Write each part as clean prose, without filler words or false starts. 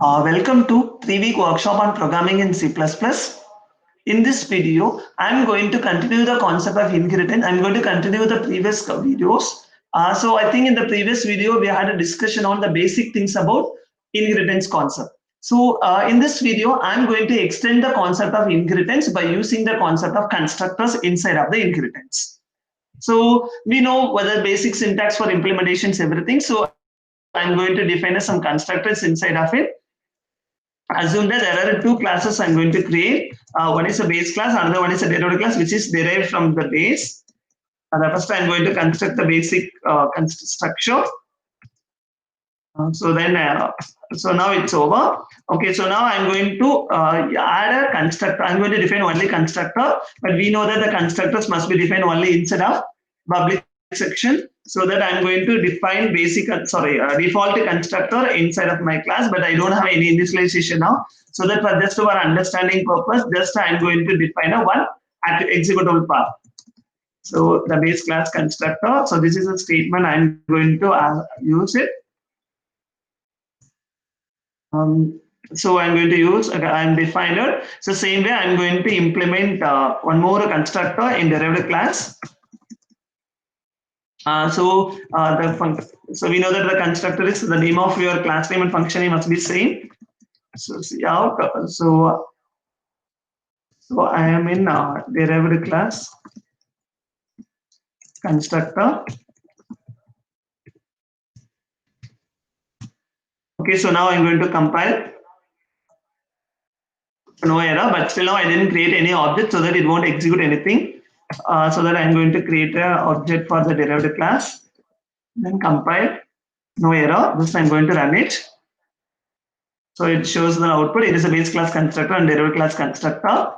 Welcome to 3-week workshop on programming in C++. In this video, I'm going to continue the concept of inheritance. I'm going to continue the previous videos. So I think in the previous video, we had a discussion on the basic things about inheritance concept. So in this video, I'm going to extend the concept of inheritance by using the concept of constructors inside of the inheritance. So we know whether basic syntax for implementations, everything. So I'm going to define some constructors inside of it. Assume that there are two classes I'm going to create. One is a base class, another one is a derivative class, which is derived from the base. The first I'm going to construct the basic structure. So now it's over. Okay, so now I'm going to add a constructor. I'm going to define only constructor, but we know that the constructors must be defined only inside of public section. So that I'm going to define default constructor inside of my class, but I don't have any initialization now. So that for just our understanding purpose, just I'm going to define a one executable path. So the base class constructor. So this is a statement I'm going to use it. So I'm going to use, I'm defined it. So same way I'm going to implement one more constructor in derivative class. So we know that the constructor is the name of your class name and function name must be same. So see out. So I am in derivative class constructor. Okay, so now I'm going to compile. No error, but still now I didn't create any object so that it won't execute anything. So that I'm going to create an object for the derivative class. Then compile. No error. This I'm going to run it. So it shows the output. It is a base class constructor and derivative class constructor.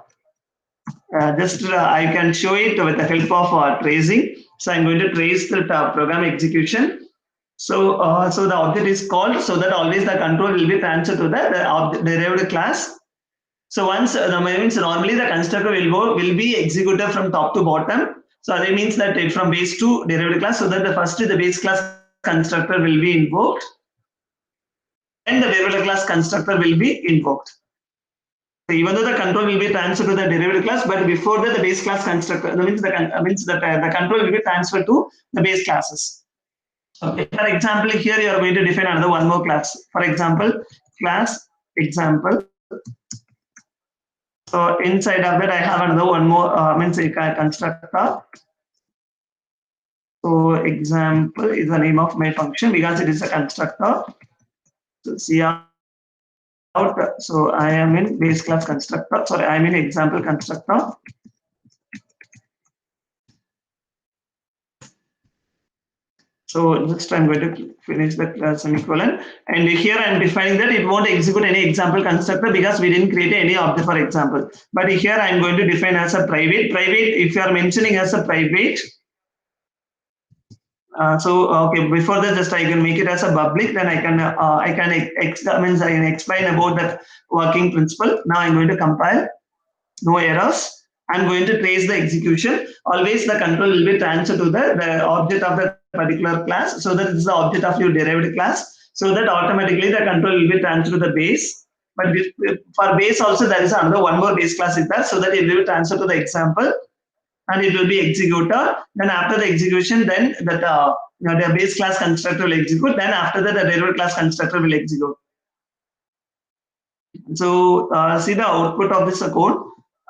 I can show it with the help of tracing. So I'm going to trace the program execution. So the object is called so that always the control will be transferred to the derivative class. So once means normally the constructor will be executed from top to bottom. So that means that from base to derivative class. So that the first the base class constructor will be invoked, and the derivative class constructor will be invoked. So even though the control will be transferred to the derivative class, but before that the base class constructor means the control will be transferred to the base classes. Okay. For example, here you are going to define another one more class. For example, class example. So inside of that, I have another one more means a constructor. So example is the name of my function because it is a constructor. So see out. So I am in base class constructor. Sorry, I am in example constructor. So next I'm going to finish the semicolon, and here I'm defining that it won't execute any example constructor because we didn't create any object for example. But here I'm going to define as a private. Private, if you are mentioning as a private. Okay, before that, just I can make it as a public. Then I can explain about that working principle. Now I'm going to compile. No errors. I'm going to trace the execution. Always the control will be transferred to the object of the particular class. So that is the object of your derivative class. So that automatically the control will be transferred to the base. But for base also there is another one more base class is there. So that it will be transferred to the example, and it will be executor. Then after the execution, then the base class constructor will execute. Then after that, the derivative class constructor will execute. So see the output of this code.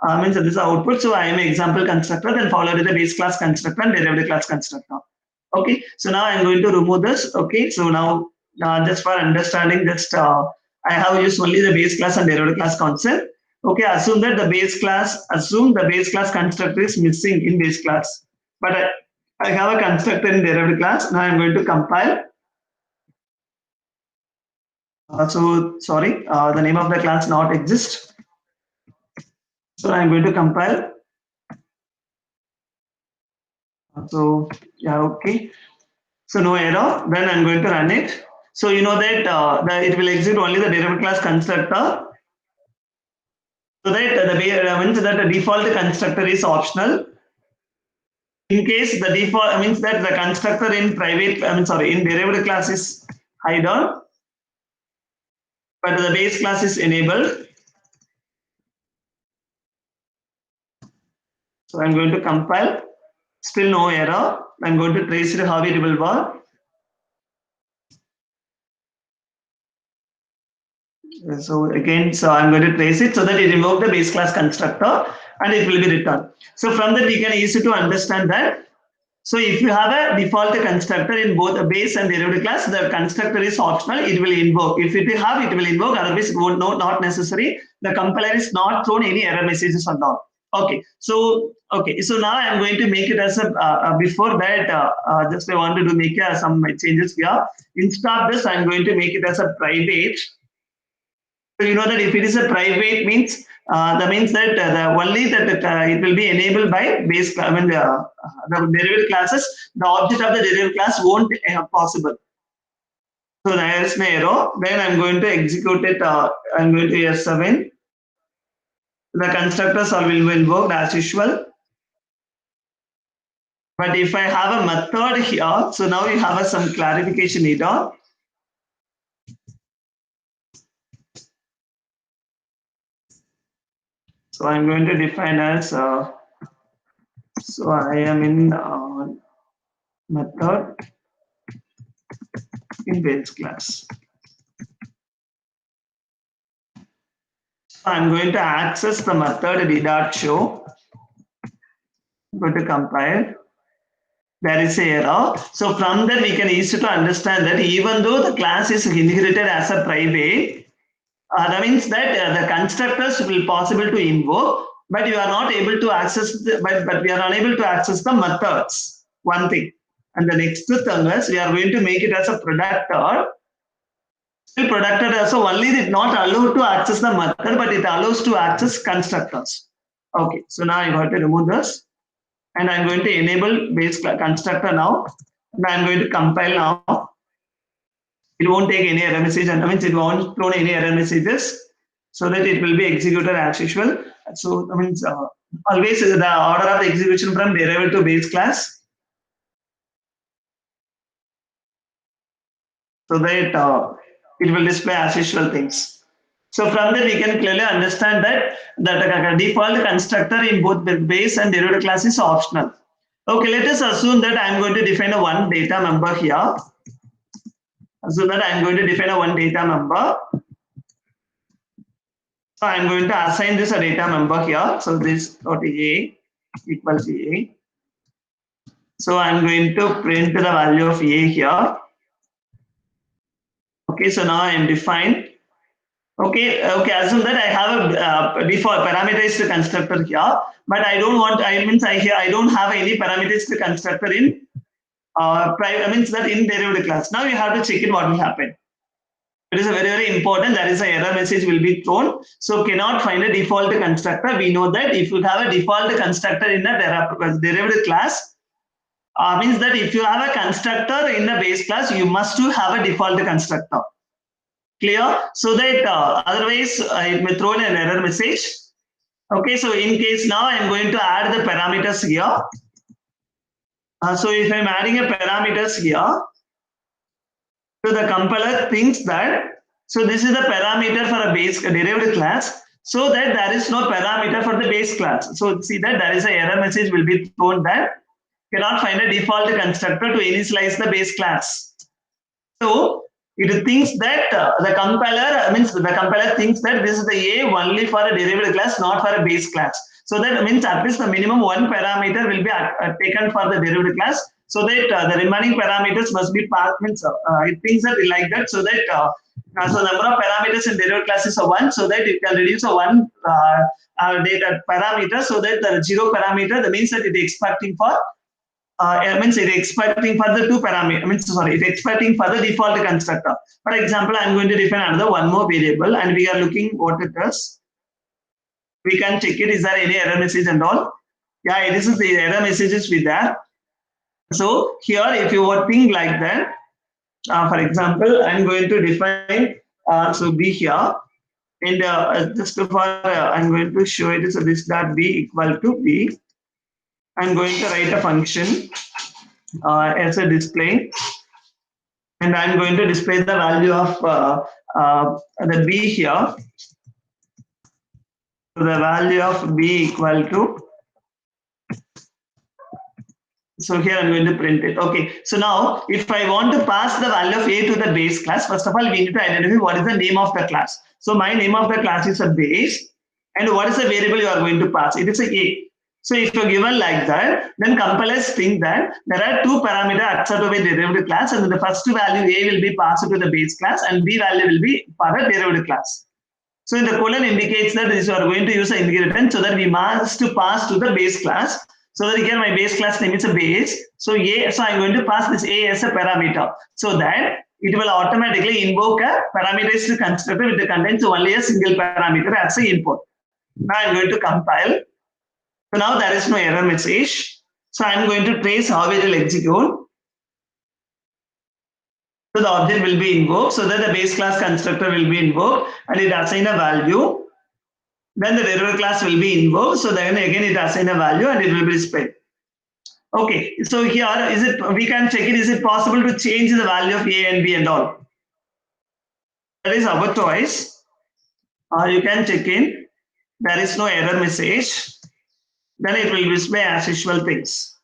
Means this is the output. So I am an example constructor, then followed with the base class constructor and derivative class constructor. Okay. So now I'm going to remove this. Okay. So now just for understanding, I have used only the base class and derivative class concept. Okay. Assume the base class constructor is missing in base class, but I have a constructor in derivative class. Now I'm going to compile. The name of the class not exists. So I'm going to compile. So yeah, okay. So no error. Then I'm going to run it. So you know that it will execute only the derivative class constructor. So that means that the default constructor is optional. In case the default means that the constructor in in derivative class is hidden. but the base class is enabled. So I'm going to compile. Still no error. I'm going to trace it how it will work. So again, so I'm going to trace it so that it invoke the base class constructor and it will be returned. So from that we can easy to understand that. So if you have a default constructor in both a base and derivative class, the constructor is optional. It will invoke. If it have, it will invoke. Otherwise, it won't. No, not necessary. The compiler is not thrown any error messages or not. Okay. So now I'm going to make it as a before that. Just I want to do make some changes here. Instead of this, I'm going to make it as a private. So you know that if it is a private means that means that the only that it will be enabled by base. I mean the derivative classes. The object of the derivative class won't possible. So there is no error. Then I'm going to execute it. I'm going to S7. The constructors will be invoked as usual. But if I have a method here, so now we have some clarification here. So I'm going to define as, so I am in method in base class. So I'm going to access the method d.show. I'm going to compile. There is an error. So from that we can easily understand that even though the class is inherited as a private, that means that the constructors will possible to invoke, but you are not able to access but we are unable to access the methods. One thing. And the next thing is we are going to make it as a productor. Still productor also only did not allow to access the method, but it allows to access constructors. Okay, so now I got to remove this. And I'm going to enable base constructor now. And I'm going to compile now. It won't take any error message, and it won't throw any error messages, so that it will be executed as usual. So always the order of the execution from derivative to base class, so that it will display as usual things. So from that we can clearly understand that the default constructor in both the base and derivative class is optional. Okay, let us assume that I'm going to define a one data member here. So that I'm going to define a one data member. So I'm going to assign this a data member here. So this dot A equals A. So I'm going to print the value of A here. Okay, so now I am defined. Okay, assume that I have a default parameterized constructor here, but I don't want. I don't have any parameterized constructor in means that in derivative class. Now you have to check it what will happen. It is a very, very important. That is an error message will be thrown. So cannot find a default constructor. We know that if you have a default constructor in a derivative class, means that if you have a constructor in a base class, you must have a default constructor. Clear? So that otherwise it may throw in an error message. Okay, so in case now I am going to add the parameters here. So if I'm adding a parameters here, so the compiler thinks that, so this is the parameter for a base derivative class, so that there is no parameter for the base class. So see that there is an error message will be thrown that cannot find a default constructor to initialize the base class. So it thinks that the compiler thinks that this is the A only for a derivative class, not for a base class. So that means at least the minimum one parameter will be taken for the derivative class, so that the remaining parameters must be passed. It thinks that like that, so that so number of parameters in derivative class is 1, so that it can reduce a 1 data parameter, so that the 0 parameter, that means that it is expecting for it is expecting for the two parameters. It is expecting for the default constructor. For example, I'm going to define another one more variable, and we are looking what it is. We can check it. Is there any error message and all? Yeah, this is the error messages with that. So here, if you were think like that, for example, I'm going to define so B here, and just for I'm going to show it. So this dot B equal to B. I'm going to write a function as a display. and I'm going to display the value of the b here. So the value of b equal to, so here I'm going to print it. Okay, so now if I want to pass the value of a to the base class, first of all, we need to identify what is the name of the class. So my name of the class is a base, and what is the variable you are going to pass? It is a. So if you're given like that, then compilers think that there are two parameters accepted by derivative class, and the first value a will be passed to the base class, and b value will be for the derivative class. So the colon indicates that this you are going to use an inheritance, so that we must pass to the base class. So that here my base class name is a base. So I'm going to pass this a as a parameter, so that it will automatically invoke a parameterized constructor which contains only a single parameter as an input. Now I'm going to compile. So now there is no error message. So I'm going to trace how it will execute. So the object will be invoked, so that the base class constructor will be invoked, and it assign a value. Then the derivative class will be invoked, so then again it assign a value and it will be displayed. Okay, so here we can check it, is it possible to change the value of a and b and all? That is our choice. You can check in. There is no error message. Then it will display as usual things.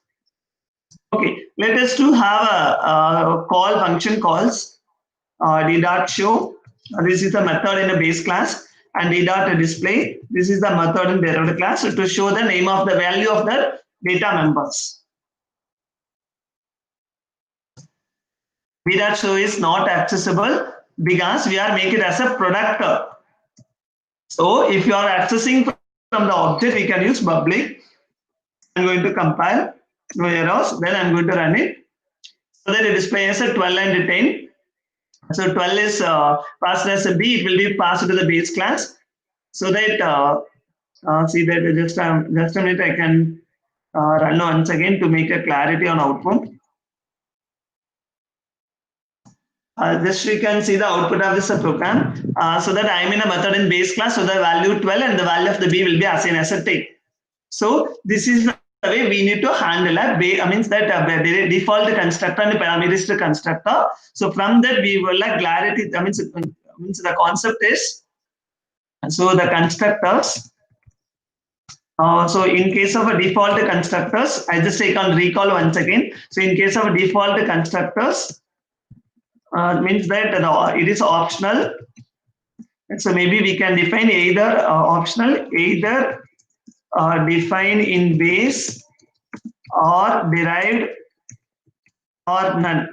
Okay, let us to have a call function calls d.show. This is the method in the base class, and d.display. This is the method in derivative class to show the name of the value of the data members. b.show is not accessible because we are making it as a product. So if you are accessing from the object, we can use public. I'm going to compile, no errors, then I'm going to run it. So that it displays a 12 and 10. So 12 is passed as a b, it will be passed to the base class. So that, see that just a minute, I can run once again to make a clarity on output. Just you can see the output of this program. So that I am in a method in base class, so the value 12 and the value of the b will be assigned as a 10. So this is the way we need to handle means that default constructor and parameterized constructor. So from that we will like clarity. Means the concept is, so the constructors. So in case of a default constructors, I just take on recall once again. So in case of default constructors, means that it is optional. So maybe we can define either optional, either define in base or derived or none.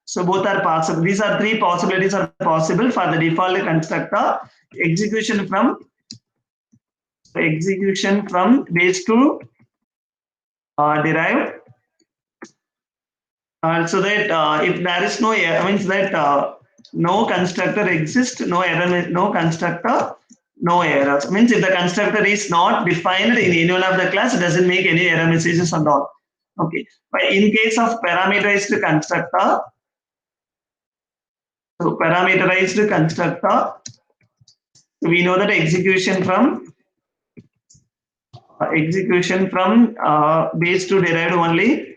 So both are possible. These are three possibilities are possible for the default constructor. Execution from base to derived. So that if there is no error, means that no constructor exists, no error, no constructor, no errors. Means if the constructor is not defined in any one of the class, it doesn't make any error messages and all. Okay. But in case of parameterized constructor, so parameterized constructor, we know that execution from base to derived only.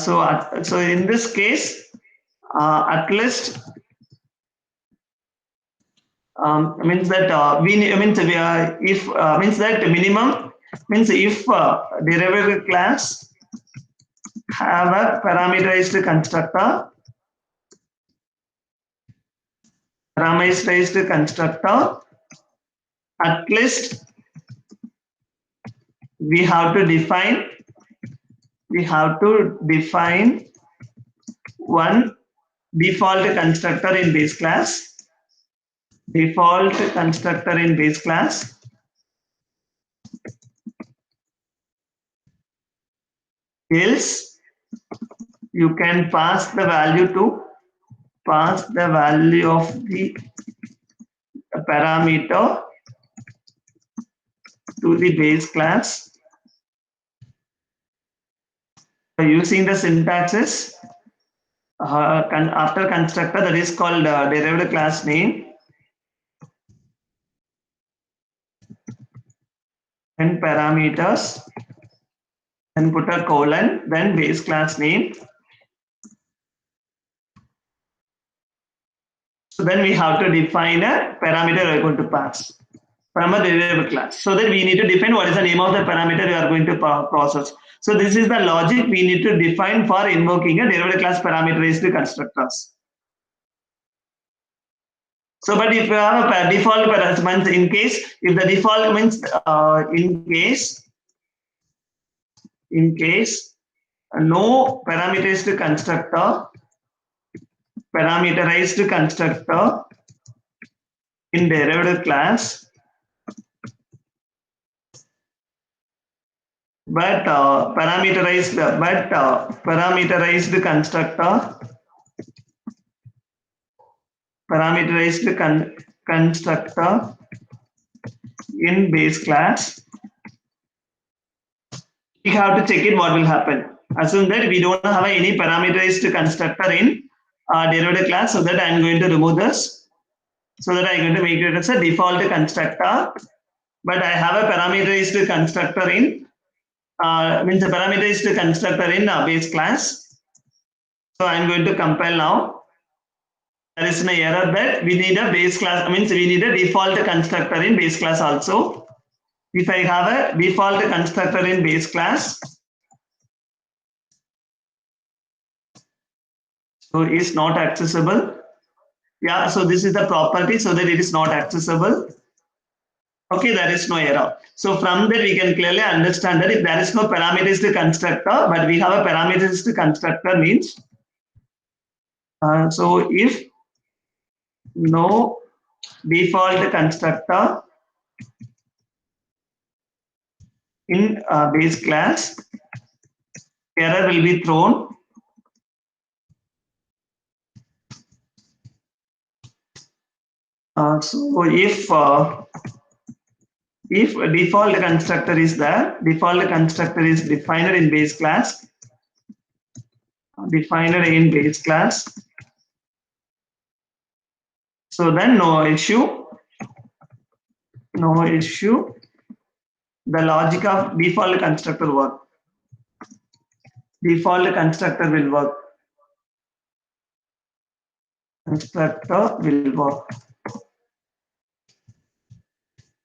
So in this case, at least means that means that minimum means if derivative class have a parameterized constructor, at least we have to define one default constructor in base class. Else you can pass the value of the parameter to the base class using the syntaxes after constructor, that is called derivative class name and parameters, and put a colon, then base class name, So then we have to define a parameter we are going to pass from a derivable class. So that we need to define what is the name of the parameter we are going to process. So this is the logic we need to define for invoking a derivative class parameterized constructors. So, but if you have a default parameter, in case if the default means in case no parameterized constructor in derivative class, but parameterized constructor in base class, we have to check it what will happen. Assume that we don't have any parameterized constructor in derivative class, so that I am going to remove this, so that I am going to make it as a default constructor, but I have a parameterized constructor in means a parameterized constructor in base class. So I am going to compile now. There is an error that we need a base class, means we need a default constructor in base class also. If I have a default constructor in base class, so it's not accessible. Yeah, so this is the property, so that it is not accessible. Okay, there is no error. So from that we can clearly understand that if there is no parameterized constructor, but we have a parameterized constructor means, so if no default constructor in base class, error will be thrown. So if a default constructor is there, default constructor is defined in base class, so then no issue. The logic of default constructor work. Default constructor will work.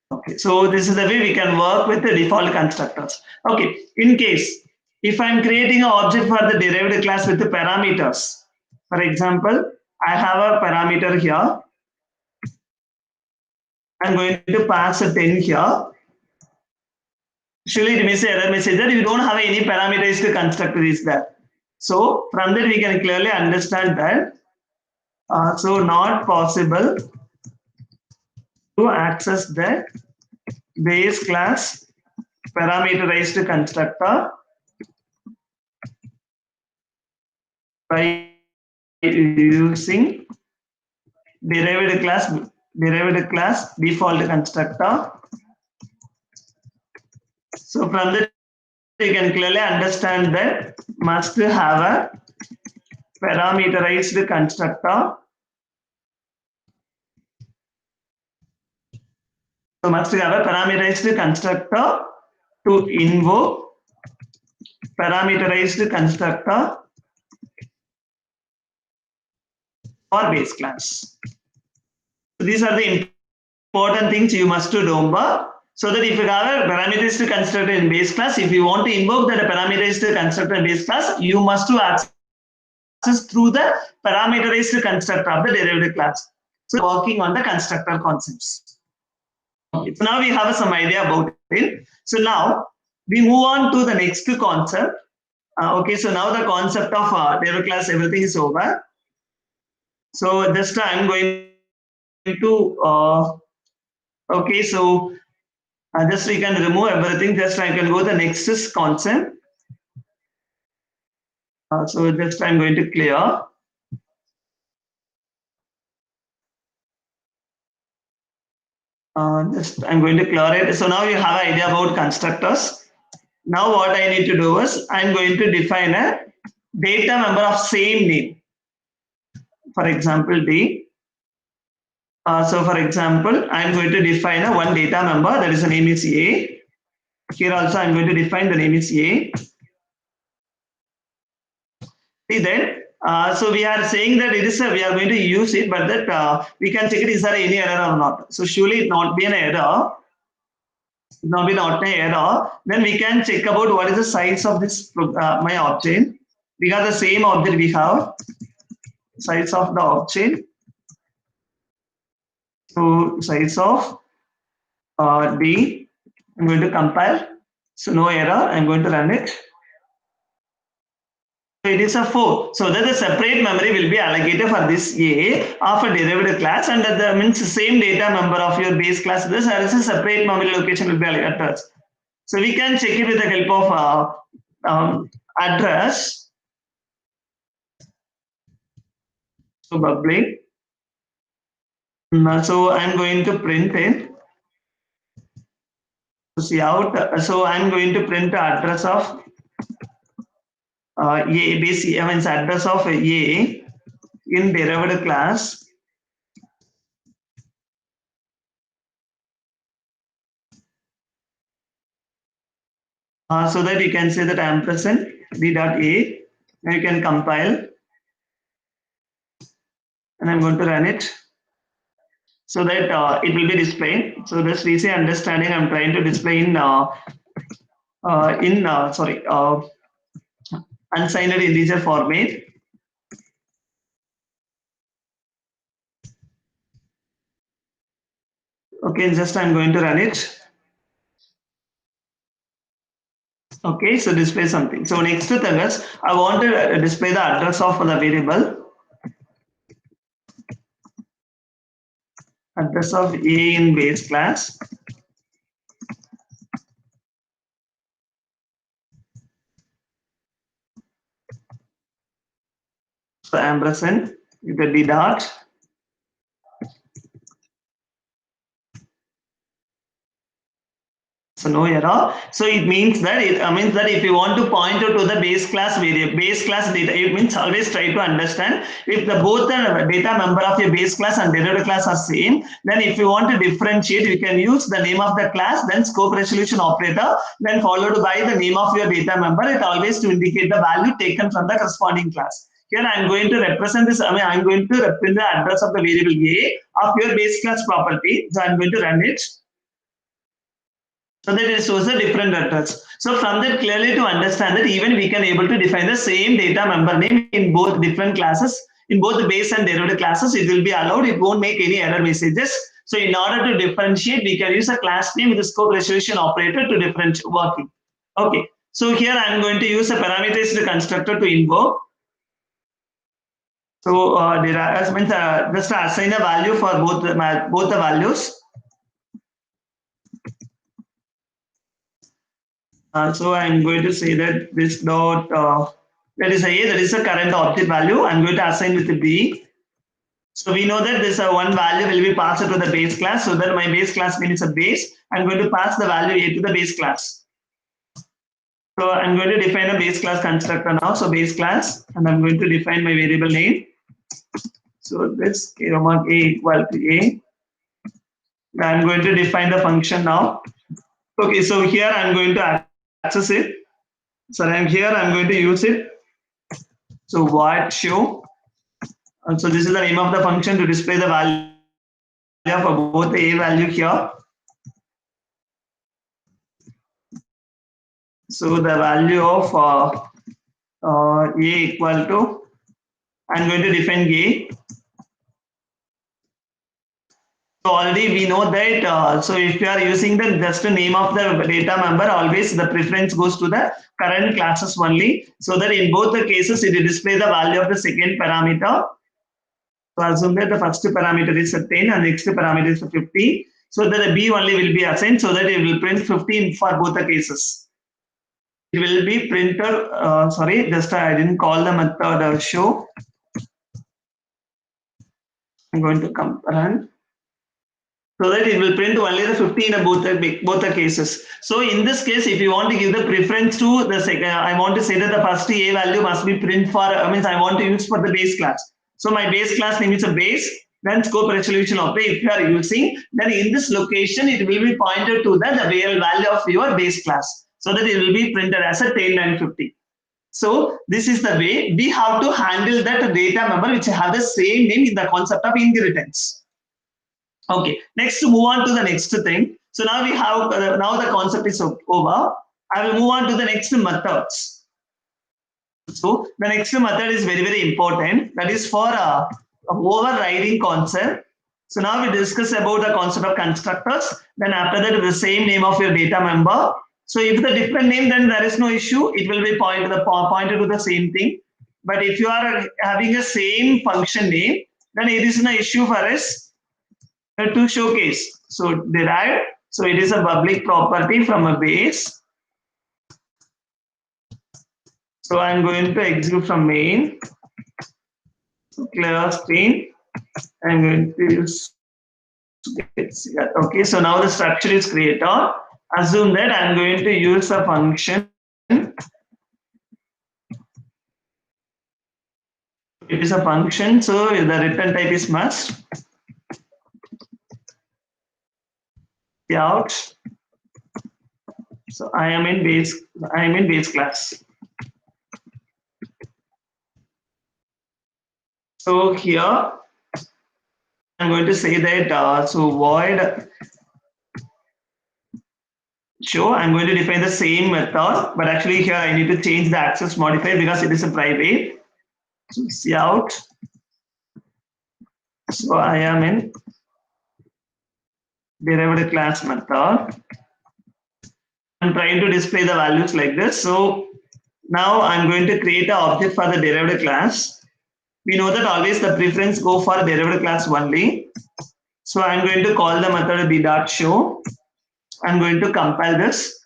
Okay, so this is the way we can work with the default constructors. Okay, in case if I'm creating an object for the derivative class with the parameters, for example, I have a parameter here. I'm going to pass a 10 here. Surely it may say error message that you don't have any parameterized constructor is there. So from that we can clearly understand that so not possible to access the base class parameterized constructor by using derived class default constructor. So from that you can clearly understand that must have a parameterized constructor. So must have a parameterized constructor to invoke parameterized constructor for base class. So these are the important things you must do, remember. So that if you have a parameterized constructor in base class, if you want to invoke that parameterized constructor in base class, you must do access through the parameterized constructor of the derivative class. So working on the constructor concepts. Okay, so now we have some idea about it. So now we move on to the next concept. Okay, so now the concept of derivative class, everything is over. So just I'm going to okay, so just we can remove everything. Just I can go the next concept. So just I'm going to clear. Just I'm going to clear it. So now you have an idea about constructors. Now what I need to do is I'm going to define a data member of same name. For example, D. So for example, I'm going to define a one data member, that is the name is A. Here also I'm going to define the name is A. See then So we are saying that it is we are going to use it, but that we can check it, is there any error or not. So surely it not be an error. Not be not an error. Then we can check about what is the size of this my object. We got the same object we have. Size of the object. So size of D. I'm going to compile. So no error. I'm going to run it. So it is a 4. So that the separate memory will be allocated for this A of a derived class, and that means the same data member of your base class. This is a separate memory location will be allocated. So we can check it with the help of address. So public. So I'm going to print it. See out. So I'm going to print the address of A, base A means address of A in derived class. So that you can say that ampersand d dot a. Now you can compile, and I'm going to run it so that it will be displayed. So this VC understanding I'm trying to display in unsigned integer format. Okay, just I'm going to run it. Okay, so display something. So next thing is I want to display the address of the variable. Address of A in base class. So ampersand with the d dot. So no error. So it means that means that if you want to point out to the base class variable, base class data, it means always try to understand if the both the data member of your base class and derived class are same. Then if you want to differentiate, you can use the name of the class, then scope resolution operator, then followed by the name of your data member. It always to indicate the value taken from the corresponding class. Here I'm going to represent this. I'm going to represent the address of the variable A of your base class property. So I'm going to run it. So that it shows a different address. So from that clearly to understand that even we can able to define the same data member name in both different classes, in both the base and derived classes, it will be allowed. It won't make any error messages. So in order to differentiate, we can use a class name with the scope resolution operator to differentiate working. Okay. So here I'm going to use a parameterized constructor to invoke. So means just assign a value for both the values. So I'm going to say that this dot that is A, that is a current object value. I'm going to assign with the B. So we know that this one value will be passed to the base class. So that my base class means a base. I'm going to pass the value A to the base class. So I'm going to define a base class constructor now. So base class, and I'm going to define my variable name. So this A equal to A. I'm going to define the function now. Okay, so here I'm going to access it. So I'm here, I'm going to use it. So void show. And so this is the name of the function to display the value for both the A value here. So the value of A equal to, I'm going to define A. So already we know that, so if you are using the just the name of the data member, always the preference goes to the current classes only. So that in both the cases, it will display the value of the second parameter. So assume that the first parameter is 10 and next parameter is 50. So that the B only will be assigned so that it will print 15 for both the cases. It will be printer, sorry, just I didn't call the method show. I'm going to run. So that it will print only the 15 in both the cases. So in this case, if you want to give the preference to the second, I want to say that the first A value must be print for, means I want to use for the base class. So my base class name is a base, then scope resolution operator if you are using, then in this location, it will be pointed to the real value of your base class. So that it will be printed as a tail line 50. So this is the way we have to handle that data member which have the same name in the concept of inheritance. Okay, next move on to the next thing. So now we have now the concept is over. I will move on to the next methods. So the next method is very important. That is for overriding concept. So now we discuss about the concept of constructors. Then after that, the same name of your data member. So if the different name, then there is no issue. It will be pointed to the same thing. But if you are having a same function name, then it is an issue for us to showcase. So derived. So it is a public property from a base. So I'm going to execute from main. So clear screen. I'm going to use. Okay, so now the structure is created. Assume that I'm going to use a function. It is a function, so the return type is must. Out. So I am in base class. So here I'm going to say that so void show. I'm going to define the same method, but actually here I need to change the access modifier because it is a private. So see out. So I am in derived class method. I'm trying to display the values like this. So now I'm going to create an object for the derived class. We know that always the preference go for derived class only. So I'm going to call the method b.show. I'm going to compile this.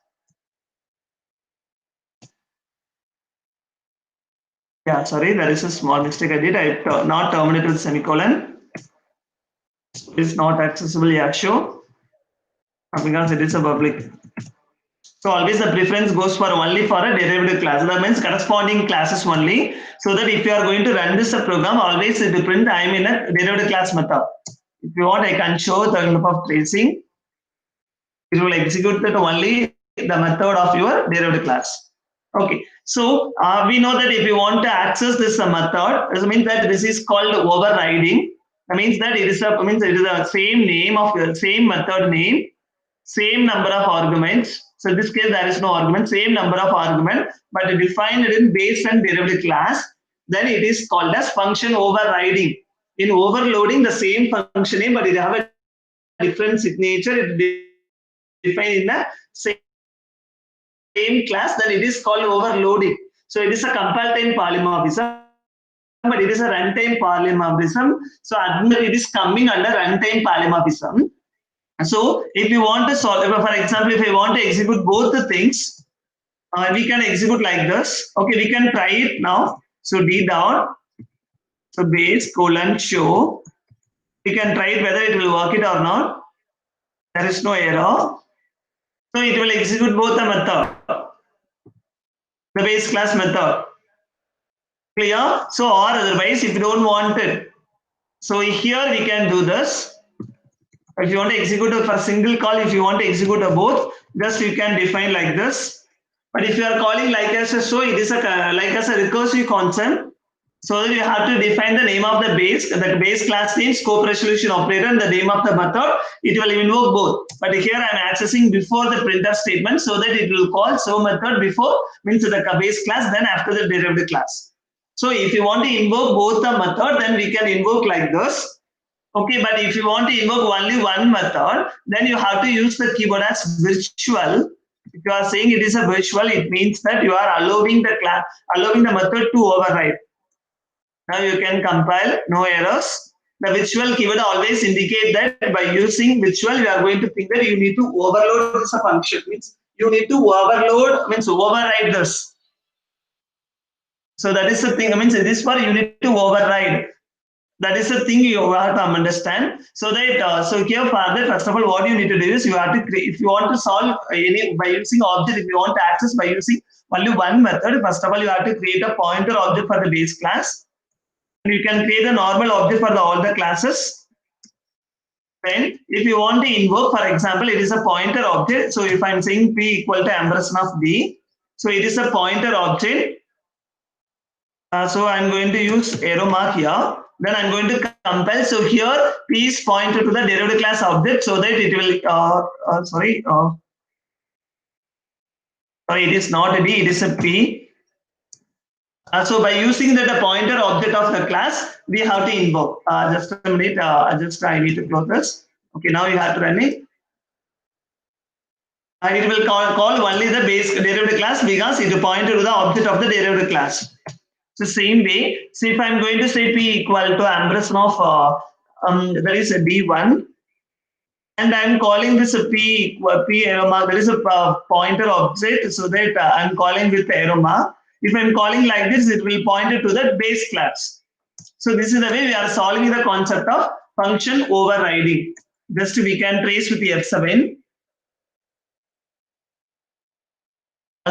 Yeah, sorry, there is a small mistake I did. I not terminated with semicolon. It's not accessible yet show because it is a public. So always the preference goes for only for a derived class. That means corresponding classes only. So that if you are going to run this program, always it will print I am in a derived class method. If you want, I can show the group of tracing. It will execute that only the method of your derived class. Okay. So we know that if you want to access this method, it means that this is called overriding. That means that it is the same name of the same method name, same number of arguments. So in this case, there is no argument, same number of argument, but defined in base and derived class. Then it is called as function overriding. In overloading the same function name, but it have a different signature. It defined in the same class. Then it is called overloading. So it is a compile time polymorphism, but it is a runtime polymorphism. So it is coming under runtime polymorphism. So if you want to solve, for example, if I want to execute both the things, we can execute like this. Okay, we can try it now. So d dot, so base colon show. We can try it whether it will work it or not. There is no error. So it will execute both the method, the base class method. Clear? So or otherwise, if you don't want it, so here we can do this. If you want to execute for single call, if you want to execute both, just you can define like this. But if you are calling like as a show, it is a like as a recursive concept. So you have to define the name of the base class name, scope resolution operator, and the name of the method. It will invoke both. But here I am accessing before the printf statement, so that it will call show method before means the base class, then after the derived class. So if you want to invoke both the method, then we can invoke like this. Okay, but if you want to invoke only one method, then you have to use the keyword as virtual. If you are saying it is a virtual, it means that you are allowing the method to override. Now you can compile, no errors. The virtual keyword always indicate that by using virtual, you are going to think that you need to overload this function. Means you need to overload, means override this. So that is the thing. I mean, it is for you need to override. That is the thing you have to understand. So that so here further, first of all, what you need to do is you have to create. If you want to solve any by using object, if you want to access by using only one method, first of all, you have to create a pointer object for the base class. And you can create a normal object for all the classes. Then, if you want to invoke, for example, it is a pointer object. So if I'm saying p equal to ampersand of b, so it is a pointer object. So I'm going to use arrow mark here. Then I'm going to compile. So here P is pointed to the derived class object so that it will, sorry, it is not a D, it is a P. So by using that pointer object of the class, we have to invoke. Just a minute, I need to close this. Okay, now you have to run it. And it will call only the base derived class because it will point to the object of the derived class. So same way, so if I'm going to say P equal to ampersand of, that is a D1, and I'm calling this a P arrow mark, that is a pointer object, so that I'm calling with arrow mark. If I'm calling like this, it will point it to the base class. So this is the way we are solving the concept of function overriding. Just we can trace with the F7.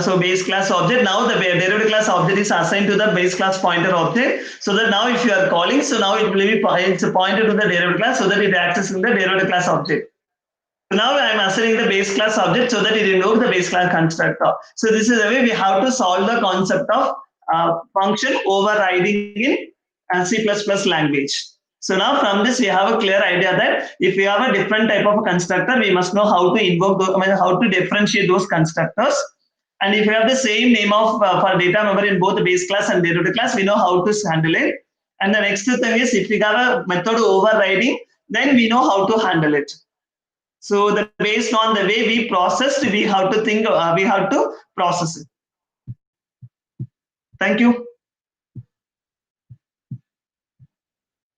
So base class object, now the derived class object is assigned to the base class pointer object. So that now if you are calling, so now it will be it's pointed to the derived class so that it accessing the derived class object. So now I am assigning the base class object so that it invokes the base class constructor. So this is the way we have to solve the concept of function overriding in C++ language. So now from this we have a clear idea that if we have a different type of a constructor, we must know how to invoke those, how to differentiate those constructors. And if you have the same name of for data member in both the base class and derived class, we know how to handle it. And the next thing is if we have a method overriding, then we know how to handle it. So based on the way we processed, we have to think, we have to process it. Thank you.